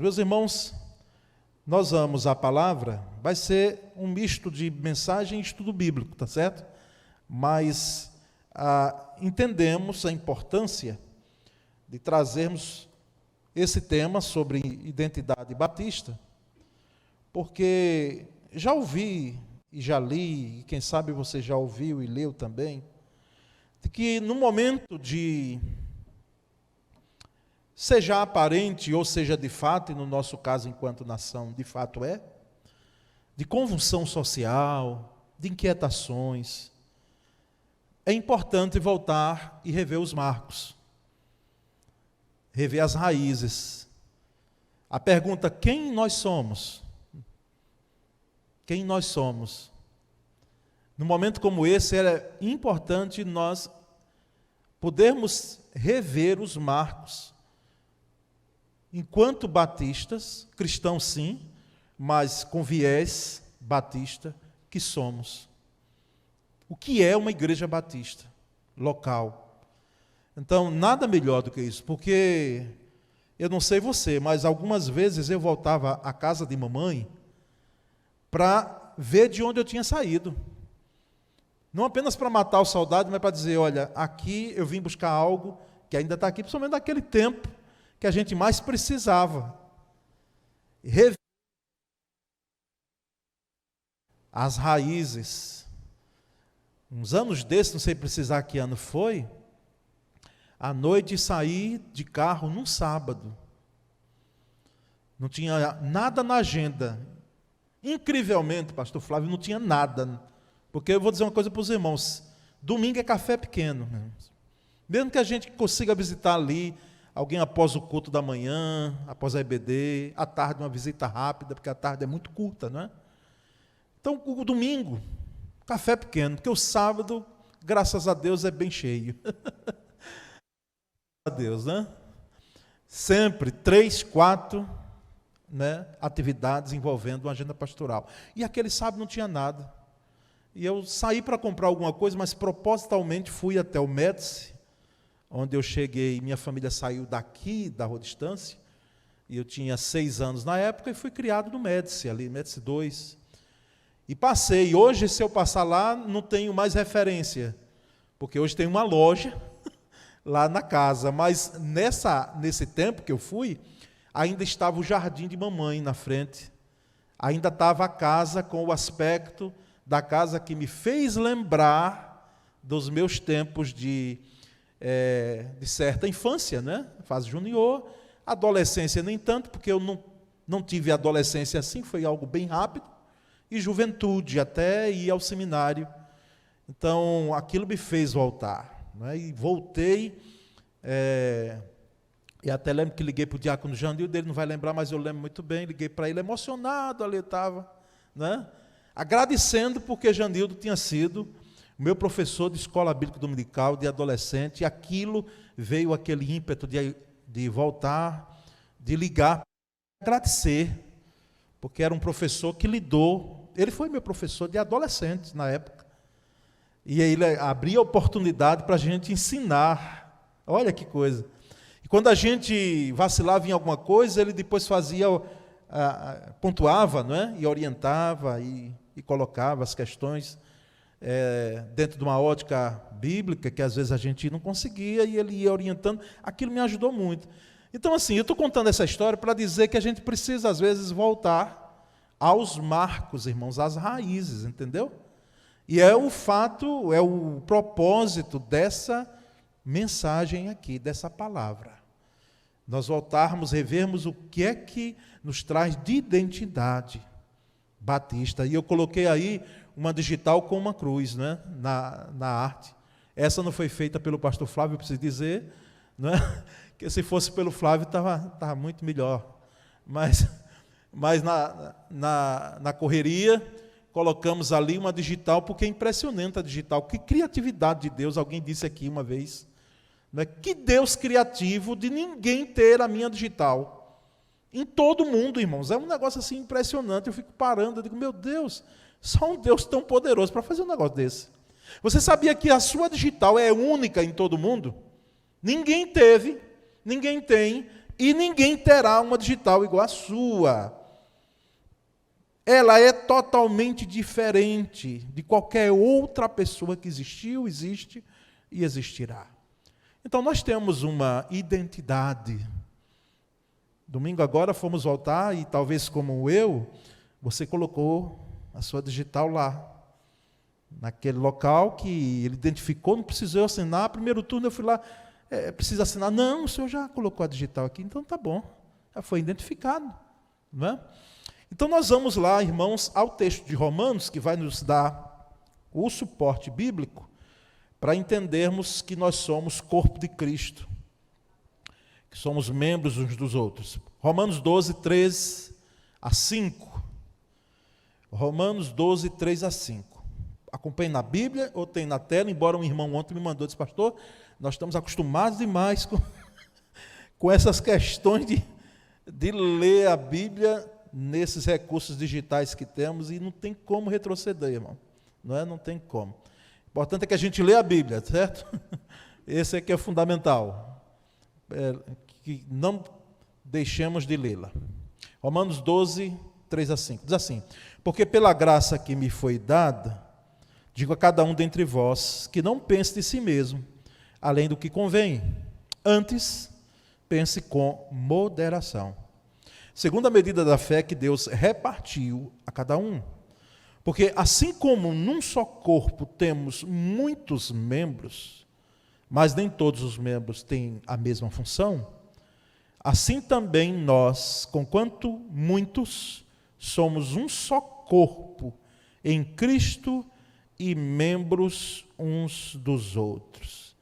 Meus irmãos, nós amamos a palavra, vai ser um misto de mensagem e estudo bíblico, tá certo? Mas entendemos a importância de trazermos esse tema sobre identidade batista, porque já ouvi e já li, e quem sabe você já ouviu e leu também, de que no momento de, seja aparente ou seja de fato, e no nosso caso enquanto nação de fato é, de convulsão social, de inquietações, é importante voltar e rever os marcos, rever as raízes. A pergunta, quem nós somos? Quem nós somos? Num momento como esse, é importante nós podermos rever os marcos. Enquanto batistas, cristãos sim, mas com viés batista que somos. O que é uma igreja batista local? Então, nada melhor do que isso, porque eu não sei você, mas algumas vezes eu voltava à casa de mamãe para ver de onde eu tinha saído. Não apenas para matar o saudade, mas para dizer, olha, aqui eu vim buscar algo que ainda está aqui, principalmente naquele tempo que a gente mais precisava. Rever as raízes. Uns anos desses, não sei precisar que ano foi, à noite saí de carro num sábado. Não tinha nada na agenda. Incrivelmente, pastor Flávio, não tinha nada. Porque eu vou dizer uma coisa para os irmãos, domingo é café pequeno. Mesmo que a gente consiga visitar ali, alguém após o culto da manhã, após a EBD, à tarde uma visita rápida, porque a tarde é muito curta, não é? Então, o domingo, café pequeno, porque o sábado, graças a Deus, é bem cheio. A Deus, né? Sempre 3, 4, né, atividades envolvendo uma agenda pastoral. E aquele sábado não tinha nada. E eu saí para comprar alguma coisa, mas propositalmente fui até o Médici, onde eu cheguei, minha família saiu daqui, da Rua Distância, e eu tinha 6 anos na época, e fui criado no Médici, ali, Médici 2. E passei, hoje se eu passar lá, não tenho mais referência, porque hoje tem uma loja lá na casa, mas nesse tempo que eu fui, ainda estava o jardim de mamãe na frente, ainda estava a casa com o aspecto da casa que me fez lembrar dos meus tempos de certa infância, né? Fase junior, adolescência nem tanto, porque eu não tive adolescência assim, foi algo bem rápido, e juventude, até ir ao seminário. Então, aquilo me fez voltar, né? E voltei, e até lembro que liguei para o diácono Jandil, dele não vai lembrar, mas eu lembro muito bem, liguei para ele emocionado, ali estava, né? Agradecendo porque Jandildo tinha sido o meu professor de escola bíblica dominical, de adolescente, e aquilo veio aquele ímpeto de voltar, de ligar, agradecer, porque era um professor que lidou, ele foi meu professor de adolescente na época, e aí ele abria a oportunidade para a gente ensinar, olha que coisa. E quando a gente vacilava em alguma coisa, ele depois fazia, pontuava, não é? E orientava, e colocava as questões dentro de uma ótica bíblica, que às vezes a gente não conseguia, e ele ia orientando. Aquilo me ajudou muito. Então, assim, eu estou contando essa história para dizer que a gente precisa, às vezes, voltar aos marcos, irmãos, às raízes, entendeu? E é o fato, é o propósito dessa mensagem aqui, dessa palavra. Nós voltarmos, revermos o que é que nos traz de identidade batista. E eu coloquei aí uma digital com uma cruz, né, na arte. Essa não foi feita pelo pastor Flávio, eu preciso dizer, né, que se fosse pelo Flávio estava muito melhor. Mas na correria, colocamos ali uma digital, porque é impressionante a digital. Que criatividade de Deus, alguém disse aqui uma vez. Né, que Deus criativo de ninguém ter a minha digital. Em todo mundo, irmãos, é um negócio assim impressionante, eu fico parando, eu digo, meu Deus, só um Deus tão poderoso para fazer um negócio desse. Você sabia que a sua digital é única em todo mundo? Ninguém teve, ninguém tem, e ninguém terá uma digital igual à sua. Ela é totalmente diferente de qualquer outra pessoa que existiu, existe e existirá. Então nós temos uma identidade. Domingo agora fomos voltar e talvez como eu, você colocou a sua digital lá, naquele local que ele identificou, não precisou assinar. Primeiro turno eu fui lá, precisa assinar. Não, o senhor já colocou a digital aqui, então tá bom, já foi identificado, não é? Então nós vamos lá, irmãos, ao texto de Romanos, que vai nos dar o suporte bíblico para entendermos que nós somos corpo de Cristo, que somos membros uns dos outros. Romanos 12, 3 a 5. Romanos 12, 3 a 5. Acompanhe na Bíblia ou tem na tela, embora um irmão ontem me mandou, disse, pastor, nós estamos acostumados demais com essas questões de ler a Bíblia nesses recursos digitais que temos, e não tem como retroceder, irmão. Não tem como. O importante é que a gente lê a Bíblia, certo? Esse é que é fundamental. Que não deixemos de lê-la. Romanos 12, 3 a 5. Diz assim, porque pela graça que me foi dada, digo a cada um dentre vós, que não pense de si mesmo, além do que convém. Antes, pense com moderação, segundo a medida da fé que Deus repartiu a cada um. Porque assim como num só corpo temos muitos membros, mas nem todos os membros têm a mesma função, assim também nós, conquanto muitos, somos um só corpo em Cristo e membros uns dos outros.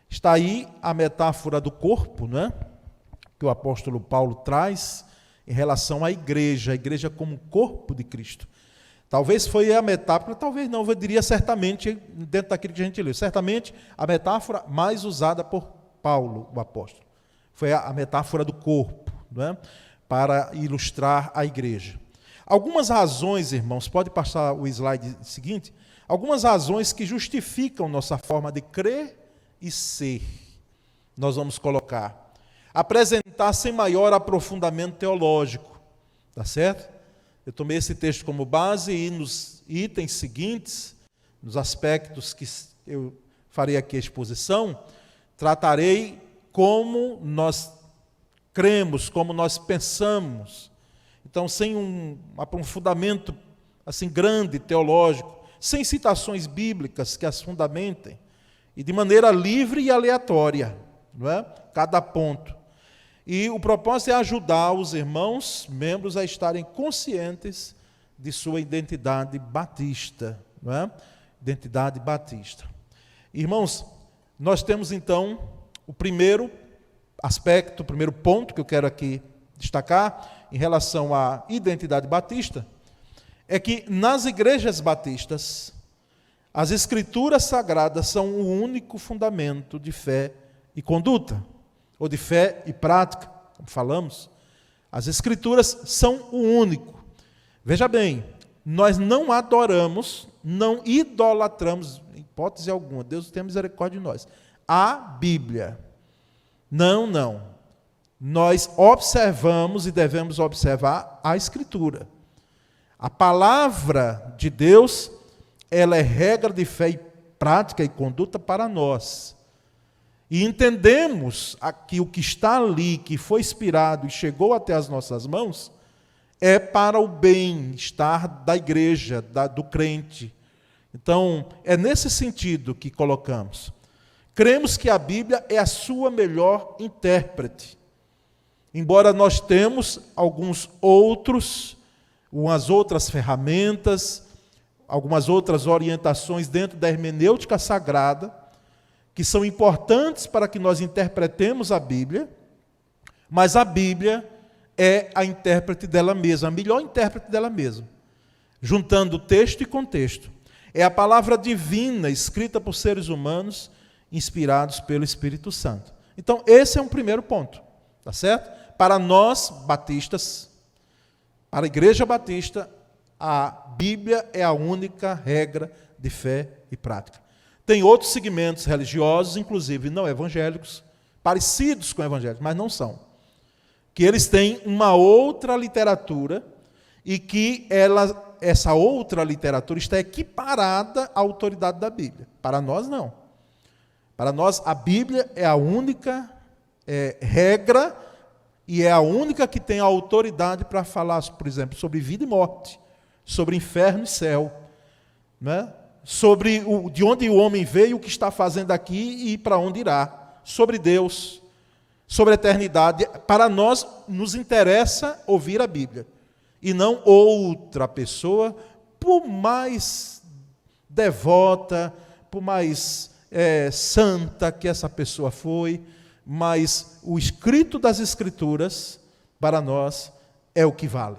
Está aí a metáfora do corpo, não é? Que o apóstolo Paulo traz em relação à igreja, a igreja como corpo de Cristo. Talvez foi a metáfora, talvez não, eu diria certamente, dentro daquilo que a gente leu, certamente a metáfora mais usada por Paulo, o apóstolo. Foi a metáfora do corpo, não é? Para ilustrar a igreja. Algumas razões, irmãos, pode passar o slide seguinte, algumas razões que justificam nossa forma de crer e ser, nós vamos colocar. Apresentar sem maior aprofundamento teológico, tá certo? Eu tomei esse texto como base e nos itens seguintes, nos aspectos que eu farei aqui a exposição, tratarei como nós cremos, como nós pensamos. Então, sem um aprofundamento assim grande, teológico, sem citações bíblicas que as fundamentem, e de maneira livre e aleatória, não é? Cada ponto. E o propósito é ajudar os irmãos, membros, a estarem conscientes de sua identidade batista, não é? Identidade batista. Irmãos, nós temos então o primeiro aspecto, o primeiro ponto que eu quero aqui destacar em relação à identidade batista, é que nas igrejas batistas, as escrituras sagradas são o único fundamento de fé e conduta, ou de fé e prática, como falamos. As escrituras são o único. Veja bem, nós não adoramos, não idolatramos, em hipótese alguma, Deus tem misericórdia de nós, a Bíblia. Não. Nós observamos e devemos observar a Escritura. A palavra de Deus, ela é regra de fé e prática e conduta para nós. E entendemos que o que está ali, que foi inspirado e chegou até as nossas mãos, é para o bem-estar da igreja, do crente. Então, é nesse sentido que colocamos. Cremos que a Bíblia é a sua melhor intérprete. Embora nós temos alguns outros, umas outras ferramentas, algumas outras orientações dentro da hermenêutica sagrada, que são importantes para que nós interpretemos a Bíblia, mas a Bíblia é a intérprete dela mesma, a melhor intérprete dela mesma, juntando texto e contexto. É a palavra divina escrita por seres humanos, inspirados pelo Espírito Santo. Então, esse é um primeiro ponto, tá certo? Para nós, batistas, para a Igreja Batista, a Bíblia é a única regra de fé e prática. Tem outros segmentos religiosos, inclusive não evangélicos, parecidos com evangélicos, mas não são. que eles têm uma outra literatura e que essa outra literatura está equiparada à autoridade da Bíblia. Para nós, não. Para nós, a Bíblia é a única regra e é a única que tem a autoridade para falar, por exemplo, sobre vida e morte, sobre inferno e céu, né? Sobre de onde o homem veio, o que está fazendo aqui e para onde irá, sobre Deus, sobre a eternidade. Para nós, nos interessa ouvir a Bíblia, e não outra pessoa, por mais devota, por mais santa que essa pessoa foi, mas o escrito das Escrituras, para nós, é o que vale.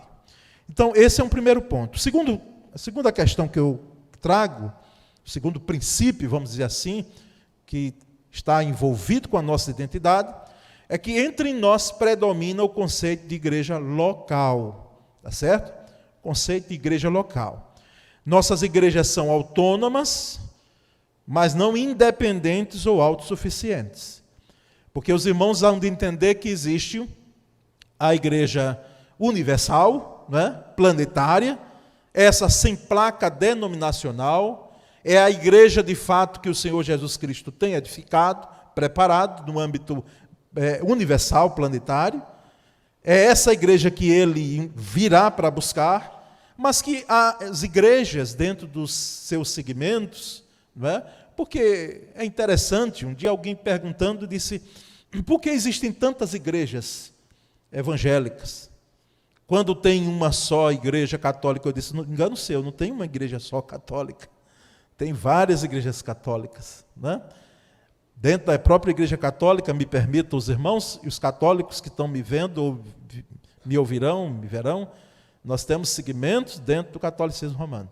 Então, esse é um primeiro ponto. A segunda questão que eu trago, o segundo princípio, vamos dizer assim, que está envolvido com a nossa identidade, é que entre nós predomina o conceito de igreja local, tá certo? Conceito de igreja local. Nossas igrejas são autônomas, mas não independentes ou autossuficientes. Porque os irmãos hão de entender que existe a igreja universal, né, planetária, essa sem placa denominacional, é a igreja de fato que o Senhor Jesus Cristo tem edificado, preparado no âmbito universal, planetário. É essa igreja que ele virá para buscar, mas que as igrejas, dentro dos seus segmentos, não é? Porque é interessante, um dia alguém perguntando disse, por que existem tantas igrejas evangélicas? Quando tem uma só igreja católica, eu disse, engano seu, não tem uma igreja só católica, tem várias igrejas católicas, né? Dentro da própria igreja católica, me permitam os irmãos e os católicos que estão me vendo, ou me ouvirão, me verão, nós temos segmentos dentro do catolicismo romano.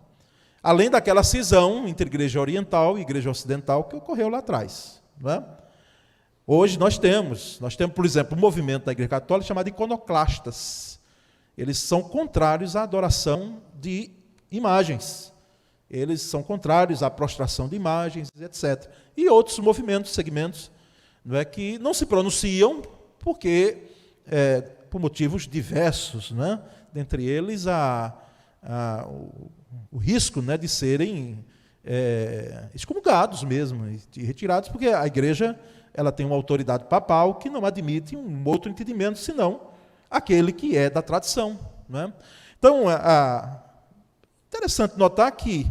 Além daquela cisão entre igreja oriental e igreja ocidental que ocorreu lá atrás, né? Hoje nós temos, por exemplo, um movimento da igreja católica chamado iconoclastas. Eles são contrários à adoração de imagens. Eles são contrários à prostração de imagens, etc. E outros movimentos, segmentos, não é, que não se pronunciam porque, por motivos diversos, né? Dentre eles, o risco, né, de serem excomungados mesmo, e retirados, porque a igreja ela tem uma autoridade papal que não admite um outro entendimento, senão aquele que é da tradição, né? Então, interessante notar que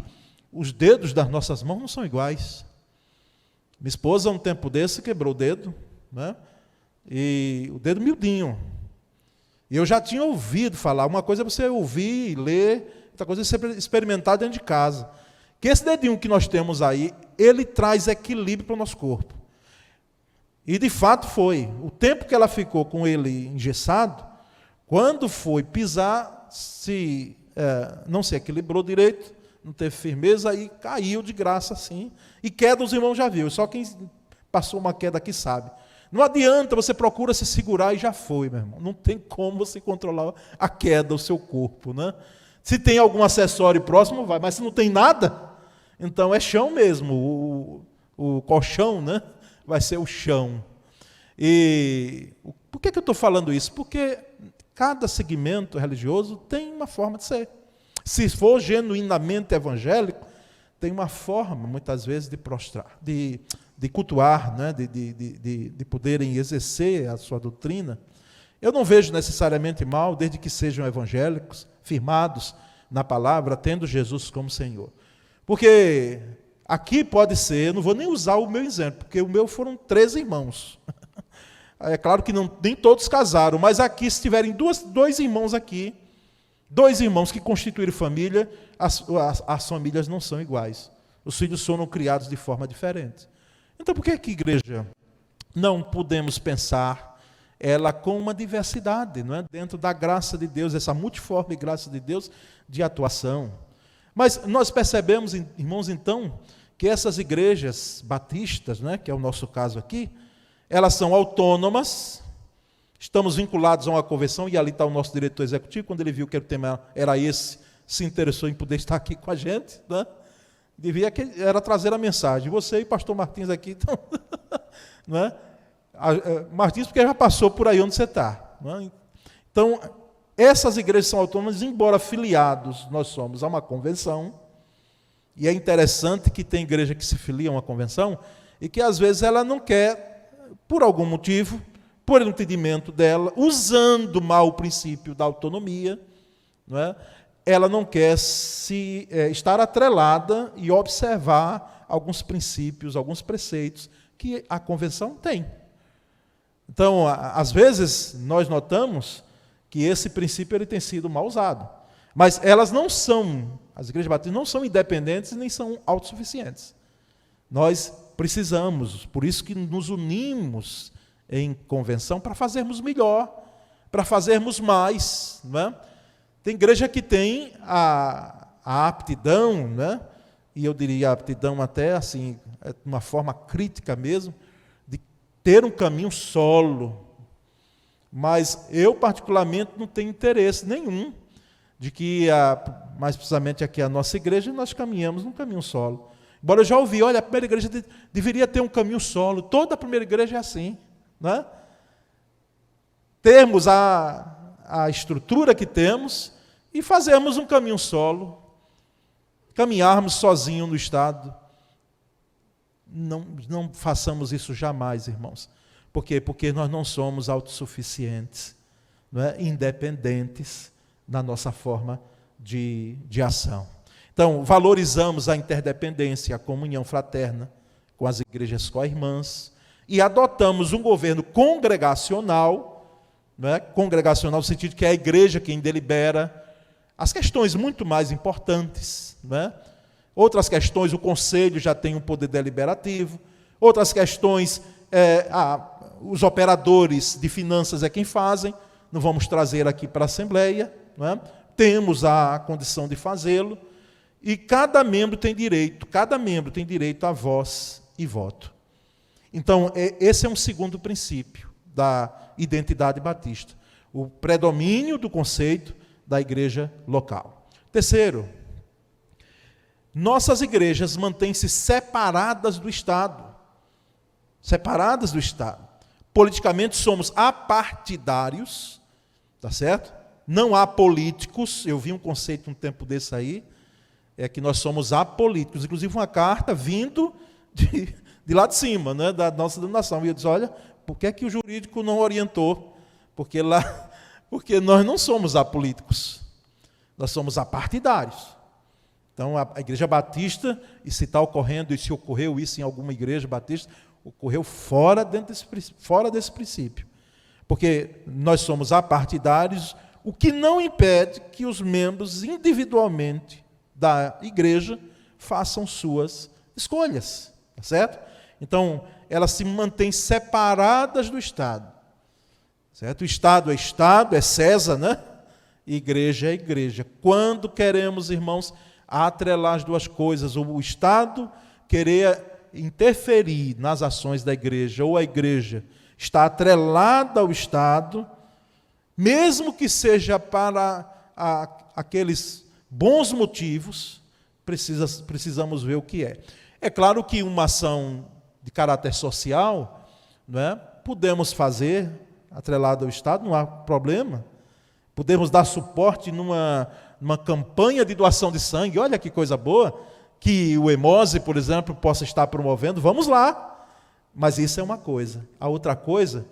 os dedos das nossas mãos não são iguais. Minha esposa, um tempo desse, quebrou o dedo, né? E o dedo miudinho. E eu já tinha ouvido falar, uma coisa é você ouvir e ler, outra coisa é você experimentar dentro de casa. Que esse dedinho que nós temos aí, ele traz equilíbrio para o nosso corpo. E de fato foi. O tempo que ela ficou com ele engessado, quando foi pisar, não se equilibrou direito, não teve firmeza e caiu de graça assim. E queda os irmãos já viu, só quem passou uma queda aqui sabe. Não adianta, você procura se segurar e já foi, meu irmão. Não tem como você controlar a queda, o seu corpo, né? Se tem algum acessório próximo, vai, mas se não tem nada, então é chão mesmo, o colchão, né? Vai ser o chão. E por que eu estou falando isso? Porque cada segmento religioso tem uma forma de ser. Se for genuinamente evangélico, tem uma forma, muitas vezes, de prostrar, de cultuar, né? de poderem exercer a sua doutrina. Eu não vejo necessariamente mal, desde que sejam evangélicos, firmados na palavra, tendo Jesus como Senhor. Porque aqui pode ser, eu não vou nem usar o meu exemplo, porque o meu foram 13 irmãos. É claro que nem todos casaram, mas aqui, se tiverem dois irmãos aqui, 2 irmãos que constituíram família, as famílias não são iguais. Os filhos foram criados de forma diferente. Então, por que igreja não podemos pensar ela com uma diversidade, não é? Dentro da graça de Deus, essa multiforme graça de Deus de atuação? Mas nós percebemos, irmãos, então, que essas igrejas batistas, né, que é o nosso caso aqui, elas são autônomas, estamos vinculados a uma convenção, e ali está o nosso diretor executivo, quando ele viu que o tema era esse, se interessou em poder estar aqui com a gente, né? Era trazer a mensagem. Você e o pastor Martins aqui, então, não é? Martins, porque já passou por aí onde você está. Não é? Então, essas igrejas são autônomas, embora filiados, nós somos a uma convenção, e é interessante que tem igreja que se filia a uma convenção, e que às vezes ela não quer, por algum motivo, por entendimento dela, usando mal o princípio da autonomia, não é? Ela não quer estar atrelada e observar alguns princípios, alguns preceitos que a convenção tem. Então, às vezes, nós notamos que esse princípio ele tem sido mal usado. Mas elas não são, as igrejas batistas não são independentes nem são autossuficientes. Nós precisamos, por isso que nos unimos em convenção para fazermos melhor, para fazermos mais. Não é? Tem igreja que tem a aptidão, né? E eu diria a aptidão até assim, de uma forma crítica mesmo, de ter um caminho solo. Mas eu, particularmente, não tenho interesse nenhum de que, mais precisamente aqui a nossa igreja, nós caminhamos num caminho solo. Embora eu já ouvi, olha, a primeira igreja deveria ter um caminho solo, toda a primeira igreja é assim. Né? Termos a estrutura que temos e fazermos um caminho solo, caminharmos sozinho no Estado. Não façamos isso jamais, irmãos. Por quê? Porque nós não somos autossuficientes, não é? Independentes na nossa forma de ação. Então, valorizamos a interdependência, a comunhão fraterna com as igrejas co-irmãs e adotamos um governo congregacional, não é? Congregacional no sentido que é a igreja quem delibera as questões muito mais importantes. Não é? Outras questões, o conselho já tem um poder deliberativo. Outras questões, os operadores de finanças é quem fazem, não vamos trazer aqui para a Assembleia, não é? Temos a condição de fazê-lo, e cada membro tem direito a voz e voto. Então, esse é um segundo princípio da identidade batista, o predomínio do conceito da igreja local. Terceiro, nossas igrejas mantêm-se separadas do Estado. Separadas do Estado. Politicamente somos apartidários, tá certo? Não há políticos. Eu vi um conceito um tempo desse aí, é que nós somos apolíticos. Inclusive uma carta vindo de lá de cima, né, da nossa denominação. E eu disse, olha, por que é que o jurídico não orientou? Porque nós não somos apolíticos, nós somos apartidários. Então, a igreja batista, e se está ocorrendo, e se ocorreu isso em alguma igreja batista, ocorreu fora desse princípio. Porque nós somos apartidários, o que não impede que os membros individualmente da igreja façam suas escolhas, tá certo? Então, elas se mantêm separadas do Estado. Certo? O Estado, é César, né? Igreja é igreja. Quando queremos, irmãos, atrelar as duas coisas, o Estado querer interferir nas ações da igreja, ou a igreja está atrelada ao Estado, mesmo que seja para aqueles bons motivos, precisamos ver o que é. É claro que uma ação de caráter social, não é? Podemos fazer atrelado ao Estado, não há problema. Podemos dar suporte numa campanha de doação de sangue, olha que coisa boa, que o Emose, por exemplo, possa estar promovendo, vamos lá. Mas isso é uma coisa. A outra coisa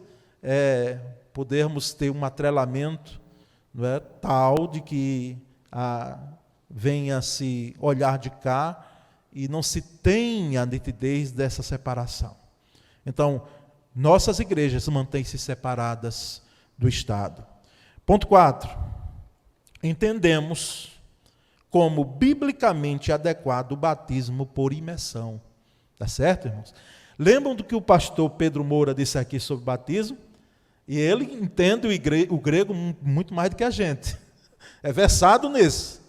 é podermos ter um atrelamento, não é, tal de que venha se olhar de cá e não se tenha a nitidez dessa separação. Então, nossas igrejas mantêm-se separadas do Estado. Ponto 4. Entendemos como biblicamente adequado o batismo por imersão. Tá certo, irmãos? Lembram do que o pastor Pedro Moura disse aqui sobre batismo? E ele entende o grego muito mais do que a gente. É versado nisso.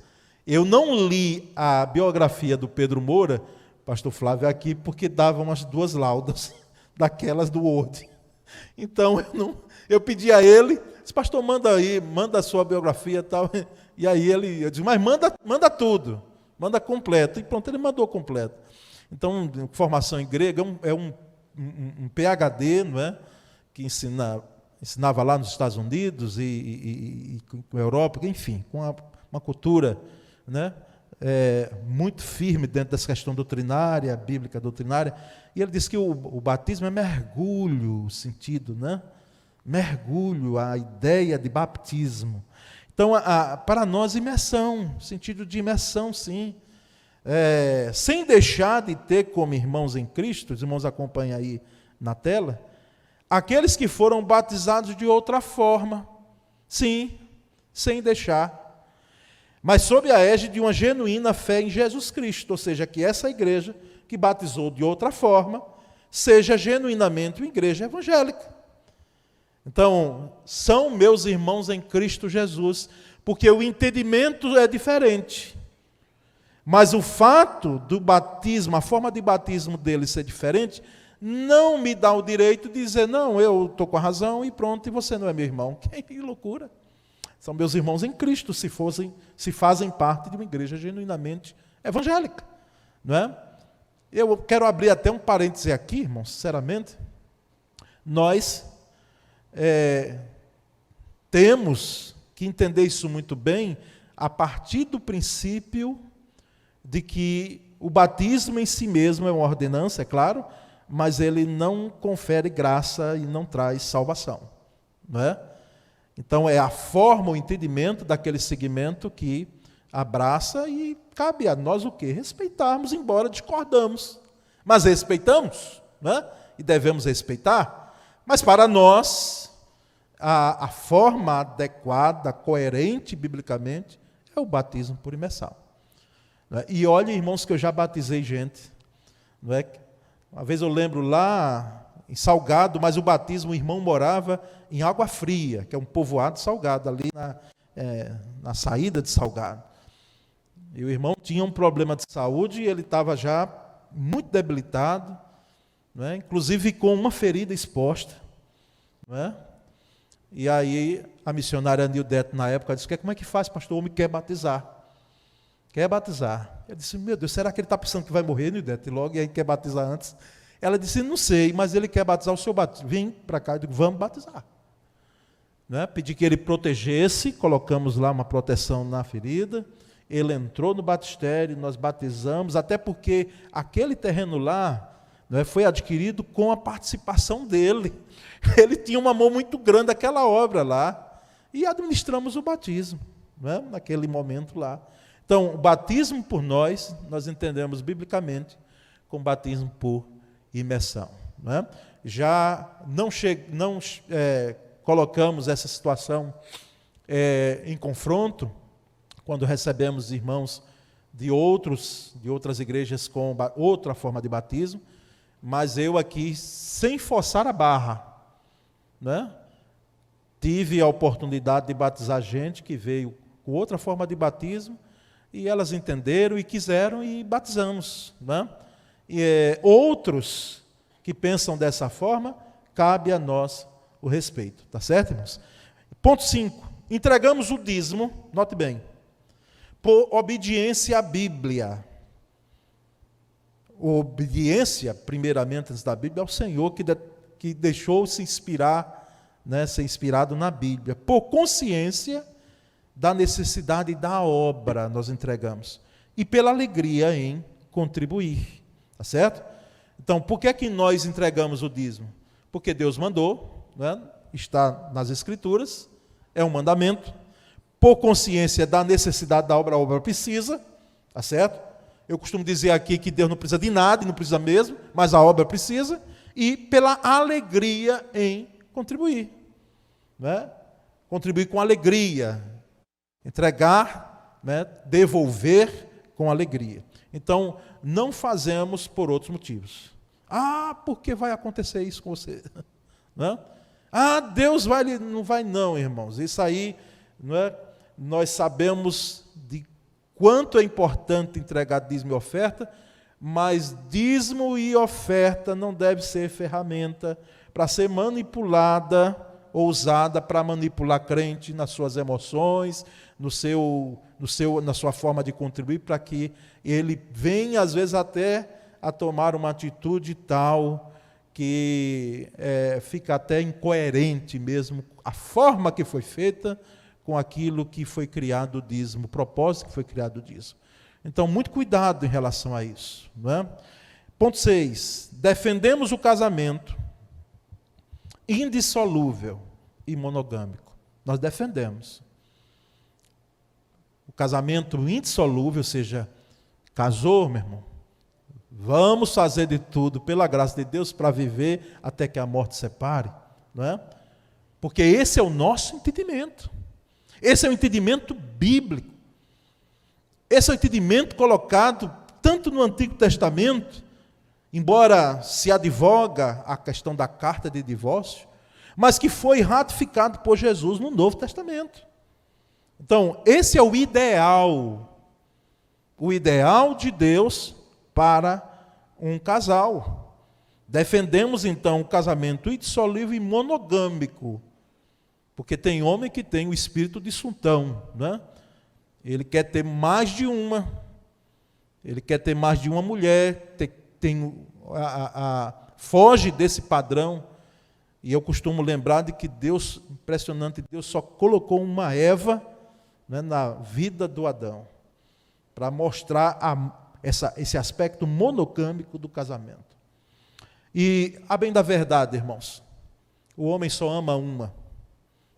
Eu não li a biografia do Pedro Moura, pastor Flávio, aqui, porque dava umas 2 laudas daquelas do Word. Então, eu pedi a ele, disse, pastor, manda aí, manda a sua biografia e tal. E aí eu disse, mas manda tudo, manda completo. E pronto, ele mandou completo. Então, formação em grego é um PhD, não é? Que ensina ensinava lá nos Estados Unidos e com a Europa, enfim, com uma cultura, né, muito firme dentro dessa questão doutrinária, bíblica doutrinária, e ele disse que o batismo é mergulho, o sentido, né? Mergulho, a ideia de batismo. Então, para nós, imersão, sentido de imersão, sim. Sem deixar de ter como irmãos em Cristo, os irmãos acompanham aí na tela, aqueles que foram batizados de outra forma, sim, sem deixar, mas sob a égide de uma genuína fé em Jesus Cristo, ou seja, que essa igreja que batizou de outra forma, seja genuinamente uma igreja evangélica. Então, são meus irmãos em Cristo Jesus, porque o entendimento é diferente. Mas o fato do batismo, a forma de batismo dele ser diferente, não me dá o direito de dizer, não, eu estou com a razão e pronto, e você não é meu irmão. Que loucura! São meus irmãos em Cristo, se fazem parte de uma igreja genuinamente evangélica. Não é? Eu quero abrir até um parêntese aqui, irmão, sinceramente. Nós temos que entender isso muito bem a partir do princípio de que o batismo em si mesmo é uma ordenança, é claro, mas ele não confere graça e não traz salvação. Não é? Então, é a forma, o entendimento daquele segmento que abraça e cabe a nós o quê? Respeitarmos, embora discordamos. Mas respeitamos, né? E devemos respeitar. Mas para nós, a forma adequada, coerente biblicamente, é o batismo por imersão. Não é? E olha, irmãos, que eu já batizei gente. Não é? Uma vez eu lembro lá em Salgado, mas o batismo, o irmão morava em Água Fria, que é um povoado Salgado, ali na saída de Salgado. E o irmão tinha um problema de saúde e ele estava já muito debilitado, não é? Inclusive com uma ferida exposta. Não é? E aí a missionária Nildete, na época, disse, como é que faz, pastor? O homem quer batizar. Quer batizar. Eu disse, meu Deus, será que ele está pensando que vai morrer, Nildete? Logo, e aí quer batizar antes? Ela disse, não sei, mas ele quer batizar o seu batismo. Vem para cá, eu digo, vamos batizar. Né? Pedi que ele protegesse, colocamos lá uma proteção na ferida, ele entrou no batistério, nós batizamos, até porque aquele terreno lá, né, foi adquirido com a participação dele. Ele tinha uma mão muito grande naquela obra lá, e administramos o batismo, né, naquele momento lá. Então, o batismo por nós entendemos biblicamente como batismo por imersão. Né? Já não colocamos essa situação em confronto quando recebemos irmãos de outras igrejas com outra forma de batismo, mas eu aqui, sem forçar a barra, né, tive a oportunidade de batizar gente que veio com outra forma de batismo, e elas entenderam e quiseram e batizamos. Né? E outros que pensam dessa forma, cabe a nós o respeito. Tá certo, irmãos? Ponto 5. Entregamos o dízimo, note bem, por obediência à Bíblia. Obediência, primeiramente, antes da Bíblia, ao Senhor que deixou-se inspirar, né, ser inspirado na Bíblia. Por consciência da necessidade da obra, nós entregamos. E pela alegria em contribuir. Tá certo? Então, por que é que nós entregamos o dízimo? Porque Deus mandou, né? Está nas Escrituras, é um mandamento. Por consciência da necessidade da obra, a obra precisa, tá certo? Eu costumo dizer aqui que Deus não precisa de nada, e não precisa mesmo, mas a obra precisa. E pela alegria em contribuir. Né? Contribuir com alegria. Entregar, né? Devolver com alegria. Então, não fazemos por outros motivos. Porque vai acontecer isso com você. Não é? Deus vai... Não vai não, irmãos. Isso aí, não é? Nós sabemos de quanto é importante entregar dízimo e oferta, mas dízimo e oferta não deve ser ferramenta para ser manipulada ou usada para manipular crente nas suas emoções, na sua forma de contribuir, para que ele venha, às vezes, até a tomar uma atitude tal que fica até incoerente mesmo a forma que foi feita com aquilo que foi criado o dízimo, o propósito que foi criado o dízimo. Então, muito cuidado em relação a isso. Não é? Ponto 6. Defendemos o casamento indissolúvel e monogâmico. Nós defendemos. O casamento indissolúvel, ou seja, casou, meu irmão, vamos fazer de tudo, pela graça de Deus, para viver até que a morte separe. Não é? Porque esse é o nosso entendimento. Esse é o entendimento bíblico. Esse é o entendimento colocado tanto no Antigo Testamento, embora se advoga a questão da carta de divórcio, mas que foi ratificado por Jesus no Novo Testamento. Então, esse é o ideal de Deus para um casal. Defendemos, então, o casamento indissolúvel e monogâmico, porque tem homem que tem o espírito de sultão, né? Ele quer ter mais de uma, mulher, foge desse padrão. E eu costumo lembrar de que Deus, impressionante, Deus só colocou uma Eva, né, na vida do Adão, para mostrar esse aspecto monogâmico do casamento. E, a bem da verdade, irmãos, o homem só ama uma.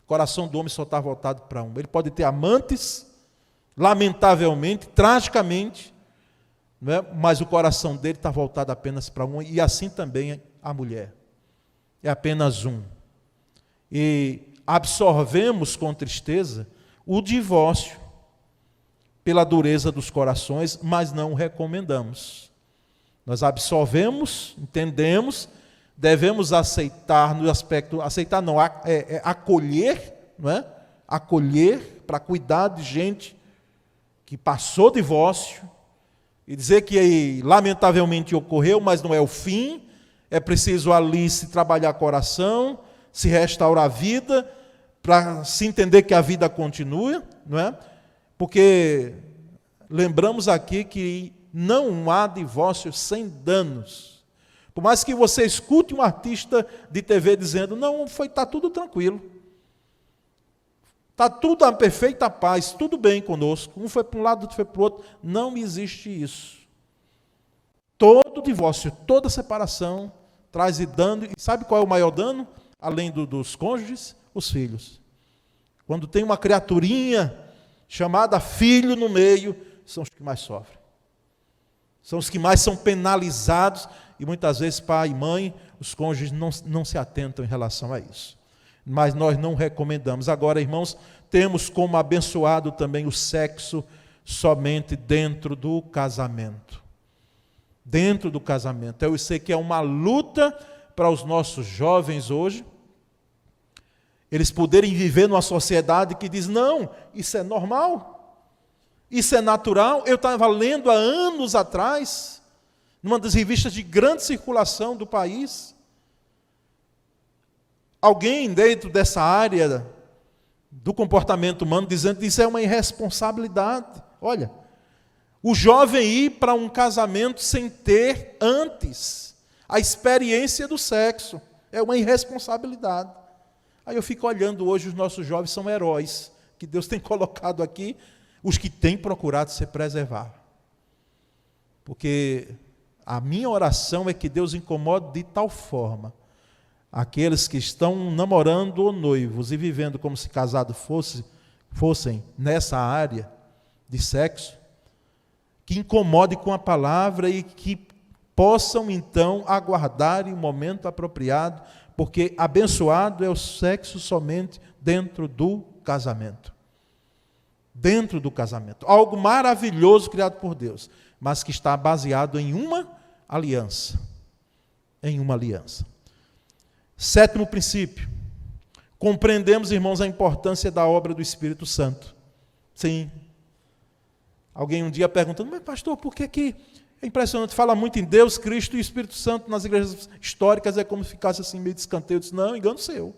O coração do homem só está voltado para uma. Ele pode ter amantes, lamentavelmente, tragicamente, não é? Mas o coração dele está voltado apenas para uma, e assim também a mulher. É apenas um. E absorvemos com tristeza o divórcio pela dureza dos corações, mas não o recomendamos. Nós absorvemos, entendemos, devemos aceitar no aspecto, aceitar não, acolher, não é? Acolher para cuidar de gente que passou divórcio e dizer que lamentavelmente ocorreu, mas não é o fim. É preciso ali se trabalhar coração, se restaurar a vida, para se entender que a vida continua, não é? Porque lembramos aqui que não há divórcio sem danos. Por mais que você escute um artista de TV dizendo, não, está tudo tranquilo. Está tudo a perfeita paz, tudo bem conosco. Um foi para um lado, outro foi para o outro. Não existe isso. Todo divórcio, toda separação traz dano. E sabe qual é o maior dano? Além dos cônjuges, os filhos. Quando tem uma criaturinha chamada filho no meio, são os que mais sofrem. São os que mais são penalizados. E muitas vezes pai e mãe, os cônjuges não se atentam em relação a isso. Mas nós não recomendamos. Agora, irmãos, temos como abençoado também o sexo somente dentro do casamento. Dentro do casamento. Eu sei que é uma luta para os nossos jovens hoje, eles poderem viver numa sociedade que diz, não, isso é normal, isso é natural. Eu estava lendo há anos atrás, numa das revistas de grande circulação do país, alguém dentro dessa área do comportamento humano dizendo que isso é uma irresponsabilidade. Olha, o jovem ir para um casamento sem ter antes a experiência do sexo é uma irresponsabilidade. Aí eu fico olhando hoje, os nossos jovens são heróis, que Deus tem colocado aqui, os que têm procurado se preservar. Porque a minha oração é que Deus incomode de tal forma aqueles que estão namorando ou noivos e vivendo como se casados fossem nessa área de sexo, que incomode com a palavra e que possam então aguardar o momento apropriado, porque abençoado é o sexo somente dentro do casamento. Dentro do casamento. Algo maravilhoso criado por Deus, mas que está baseado em uma aliança. Em uma aliança. 7º princípio. Compreendemos, irmãos, a importância da obra do Espírito Santo. Sim. Alguém um dia perguntando, mas pastor, por que é impressionante, fala muito em Deus, Cristo e Espírito Santo nas igrejas históricas, é como se ficasse assim meio de escanteio. Eu disse, não, engano seu.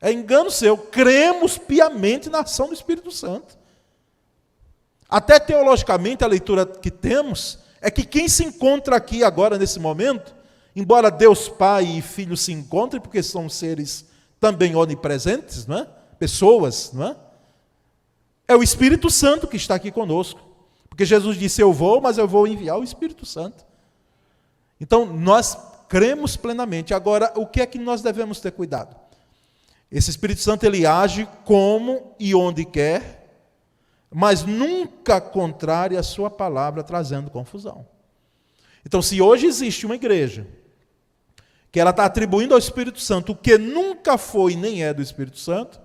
É engano seu. Cremos piamente na ação do Espírito Santo. Até teologicamente, a leitura que temos é que quem se encontra aqui agora, nesse momento, Embora Deus Pai e Filho se encontrem, porque são seres também onipresentes, não é? Pessoas, não é? É o Espírito Santo que está aqui conosco. Porque Jesus disse, eu vou, mas eu vou enviar o Espírito Santo. Então, nós cremos plenamente. Agora, o que é que nós devemos ter cuidado? Esse Espírito Santo, ele age como e onde quer, mas nunca contrário à sua palavra, trazendo confusão. Então, se hoje existe uma igreja que ela está atribuindo ao Espírito Santo o que nunca foi nem é do Espírito Santo,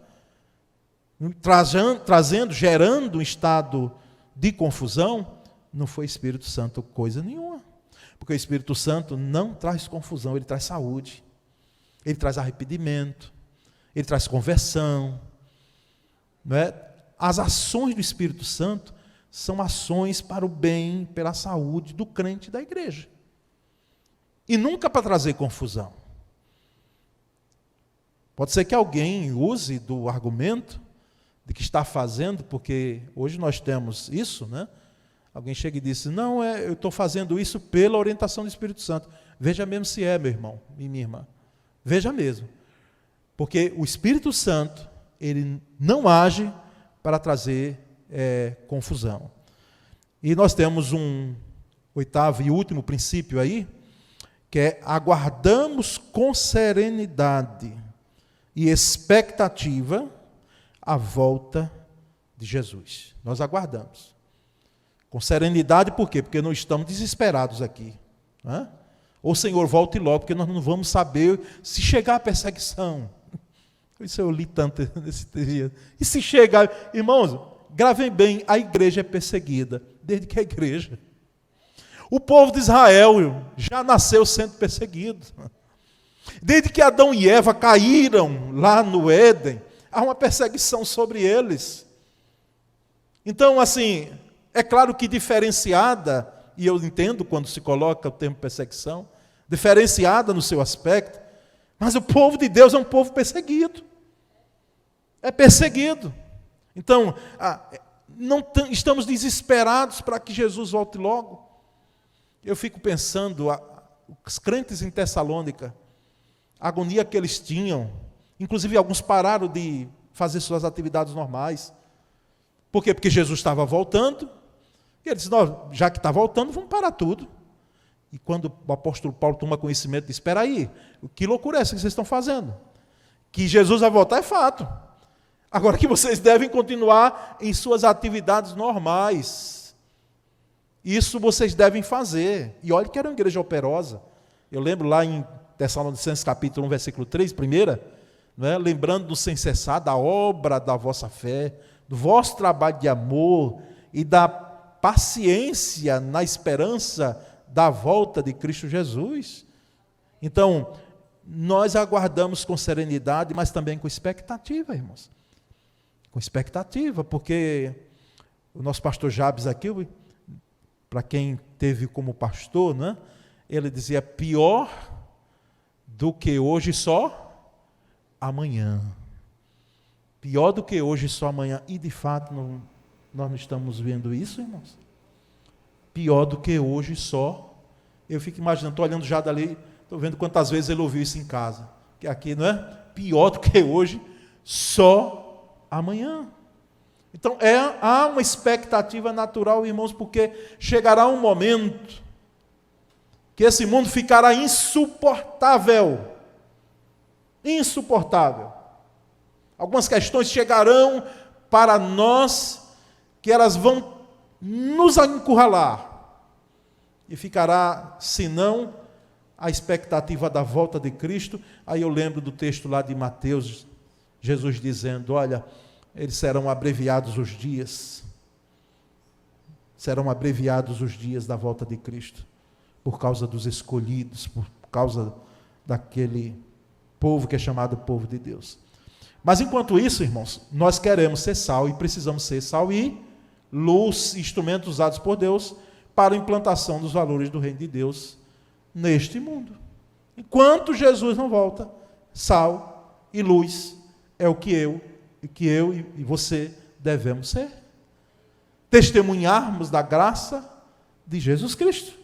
gerando um estado de confusão, não foi Espírito Santo coisa nenhuma. Porque o Espírito Santo não traz confusão, ele traz saúde, ele traz arrependimento, ele traz conversão. Não é? As ações do Espírito Santo são ações para o bem, pela saúde do crente e da igreja. E nunca para trazer confusão. Pode ser que alguém use do argumento de que está fazendo, porque hoje nós temos isso, né? Alguém chega e diz, não, eu estou fazendo isso pela orientação do Espírito Santo. Veja mesmo se é, meu irmão e minha irmã. Veja mesmo. Porque o Espírito Santo, ele não age para trazer confusão. E nós temos um oitavo e último princípio aí, que é aguardamos com serenidade e expectativa a volta de Jesus. Nós aguardamos. Com serenidade, por quê? Porque não estamos desesperados aqui. Né? Ou o Senhor volte logo, porque nós não vamos saber se chegar a perseguição. Isso eu li tanto nesse dia. E se chegar... Irmãos, gravem bem, a igreja é perseguida. Desde que a igreja... O povo de Israel já nasceu sendo perseguido. Desde que Adão e Eva caíram lá no Éden, há uma perseguição sobre eles. Então, assim, é claro que diferenciada, e eu entendo quando se coloca o termo perseguição, diferenciada no seu aspecto, mas o povo de Deus é um povo perseguido. É perseguido. Então, não estamos desesperados para que Jesus volte logo. Eu fico pensando, os crentes em Tessalônica, a agonia que eles tinham, inclusive alguns pararam de fazer suas atividades normais. Por quê? Porque Jesus estava voltando, e eles disseram, já que está voltando, vamos parar tudo. E quando o apóstolo Paulo toma conhecimento, diz, espera aí, que loucura é essa que vocês estão fazendo? Que Jesus vai voltar é fato. Agora que vocês devem continuar em suas atividades normais. Isso vocês devem fazer. E olha que era uma igreja operosa. Eu lembro lá em Tessalonicenses capítulo 1, versículo 3, primeira, né, lembrando sem cessar da obra da vossa fé, do vosso trabalho de amor e da paciência na esperança da volta de Cristo Jesus. Então, nós aguardamos com serenidade, mas também com expectativa, irmãos. Com expectativa, porque o nosso pastor Jabes aqui, para quem teve como pastor, né, ele dizia, pior do que hoje só amanhã. Pior do que hoje só amanhã. E de fato, nós não estamos vendo isso, irmãos? Pior do que hoje só. Eu fico imaginando, estou olhando já dali, estou vendo quantas vezes ele ouviu isso em casa. Que aqui, não é? Pior do que hoje só amanhã. Então, há uma expectativa natural, irmãos, porque chegará um momento que esse mundo ficará insuportável. Insuportável. Algumas questões chegarão para nós que elas vão nos encurralar. E ficará, senão, a expectativa da volta de Cristo. Aí eu lembro do texto lá de Mateus, Jesus dizendo, olha, eles serão abreviados os dias. Serão abreviados os dias da volta de Cristo. Por causa dos escolhidos, por causa daquele povo que é chamado povo de Deus. Mas enquanto isso, irmãos, nós queremos ser sal e precisamos ser sal e luz, instrumentos usados por Deus para a implantação dos valores do reino de Deus neste mundo. Enquanto Jesus não volta, sal e luz é o que eu e você devemos ser. Testemunharmos da graça de Jesus Cristo.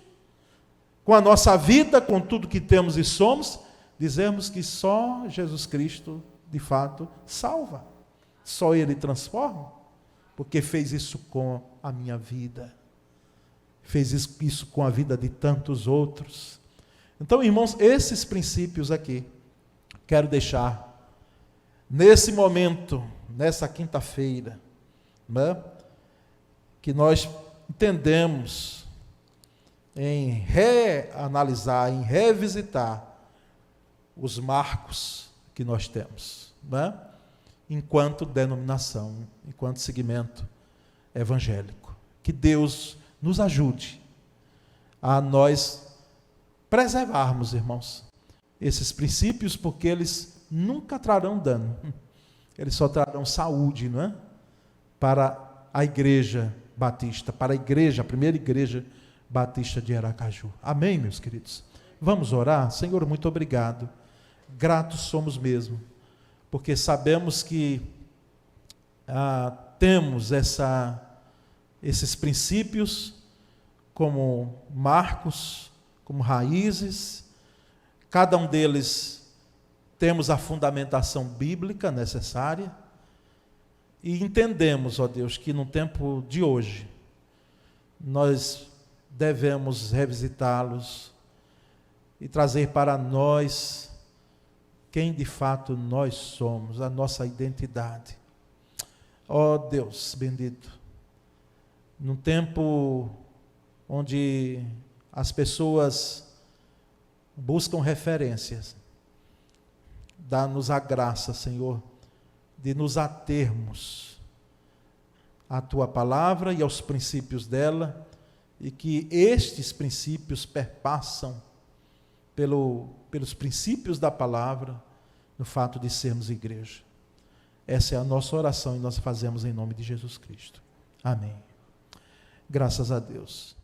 com a nossa vida, com tudo que temos e somos, dizemos que só Jesus Cristo, de fato, salva. Só Ele transforma, porque fez isso com a minha vida. Fez isso com a vida de tantos outros. Então, irmãos, esses princípios aqui, quero deixar, nesse momento, nessa quinta-feira, né, que nós entendemos em reanalisar, em revisitar os marcos que nós temos, né, enquanto denominação, enquanto segmento evangélico. Que Deus nos ajude a nós preservarmos, irmãos, esses princípios, porque eles nunca trarão dano, eles só trarão saúde, não é? Para a igreja batista, para a igreja, a primeira igreja batista de Aracaju. Amém, meus queridos? Vamos orar? Senhor, muito obrigado. Gratos somos mesmo, porque sabemos que temos esses princípios como marcos, como raízes, cada um deles temos a fundamentação bíblica necessária, e entendemos, ó Deus, que no tempo de hoje, nós devemos revisitá-los e trazer para nós quem de fato nós somos, a nossa identidade. Ó Deus bendito, num tempo onde as pessoas buscam referências, dá-nos a graça, Senhor, de nos atermos à Tua palavra e aos princípios dela, e que estes princípios perpassam pelos princípios da palavra, no fato de sermos igreja. Essa é a nossa oração e nós fazemos em nome de Jesus Cristo. Amém. Graças a Deus.